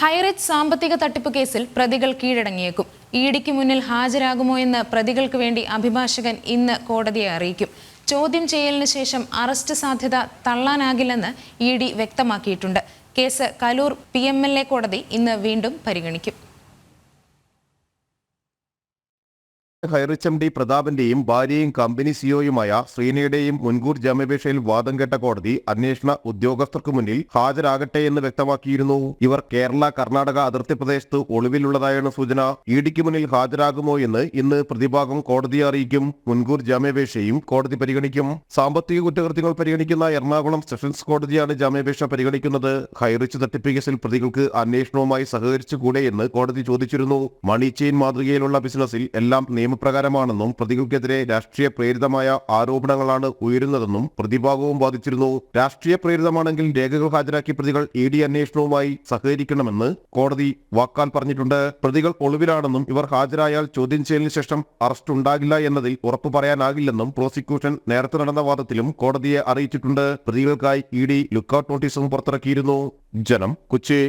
ഹൈറിച്ച് സാമ്പത്തിക തട്ടിപ്പ് കേസിൽ പ്രതികൾ കീഴടങ്ങിയേക്കും. ഇഡിക്ക് മുന്നിൽ ഹാജരാകുമോ എന്ന് പ്രതികൾക്ക് വേണ്ടി അഭിഭാഷകൻ ഇന്ന് കോടതിയെ അറിയിക്കും. ചോദ്യം ചെയ്യലിന് ശേഷം അറസ്റ്റ് സാധ്യത തള്ളാനാകില്ലെന്ന് ഇഡി വ്യക്തമാക്കിയിട്ടുണ്ട്. കേസ് കലൂർ PMLA കോടതി ഇന്ന് വീണ്ടും പരിഗണിക്കും. ഹൈറിച്ച് MD പ്രതാപന്റെയും ഭാര്യയും കമ്പനി സിഒയുമായ ശ്രീനയുടെയും മുൻകൂർ ജാമ്യാപേക്ഷയിൽ വാദം കേട്ട കോടതി അന്വേഷണ ഉദ്യോഗസ്ഥർക്ക് മുന്നിൽ ഹാജരാകട്ടെ എന്ന് വ്യക്തമാക്കിയിരുന്നു. ഇവർ കേരള കർണാടക അതിർത്തി പ്രദേശത്ത് ഒളിവിലുള്ളതായാണ് സൂചന. ഇഡിക്ക് മുന്നിൽ ഹാജരാകുമോ എന്ന് ഇന്ന് പ്രതിഭാഗം കോടതിയെ അറിയിക്കും. മുൻകൂർ ജാമ്യാപേക്ഷയും കോടതി പരിഗണിക്കും. സാമ്പത്തിക കുറ്റകൃത്യങ്ങൾ പരിഗണിക്കുന്ന എറണാകുളം സെഷൻസ് കോടതിയാണ് ജാമ്യാപേക്ഷ പരിഗണിക്കുന്നത്. ഹൈറിച്ച് തട്ടിപ്പ് കേസിൽ പ്രതികൾക്ക് അന്വേഷണവുമായി സഹകരിച്ചുകൂടെ എന്ന് കോടതി ചോദിച്ചിരുന്നു. മണി ചെയിൻ മാതൃകയിലുള്ള ബിസിനസിൽ എല്ലാം നിയമപ്രകാരമാണെന്നും പ്രതികൾക്കെതിരെ രാഷ്ട്രീയ പ്രേരിതമായ ആരോപണങ്ങളാണ് ഉയരുന്നതെന്നും പ്രതിഭാഗവും വാദിച്ചിരുന്നു. രാഷ്ട്രീയ പ്രേരിതമാണെങ്കിൽ രേഖകൾ ഹാജരാക്കി പ്രതികൾ ഇഡി അന്വേഷണവുമായി സഹകരിക്കണമെന്ന് കോടതി വാക്കാൽ പറഞ്ഞിട്ടുണ്ട്. പ്രതികൾ ഒളിവിലാണെന്നും ഇവർ ഹാജരായാൽ ചോദ്യം ചെയ്യലിന് ശേഷം അറസ്റ്റ് ഉണ്ടാകില്ല എന്നതിൽ ഉറപ്പു പറയാനാകില്ലെന്നും പ്രോസിക്യൂഷൻ നേരത്തെ നടന്ന വാദത്തിലും കോടതിയെ അറിയിച്ചിട്ടുണ്ട്. പ്രതികൾക്കായി ഇഡി ലുക്കൌട്ട് നോട്ടീസും പുറത്തിറക്കിയിരുന്നു. ജനം, കൊച്ചി.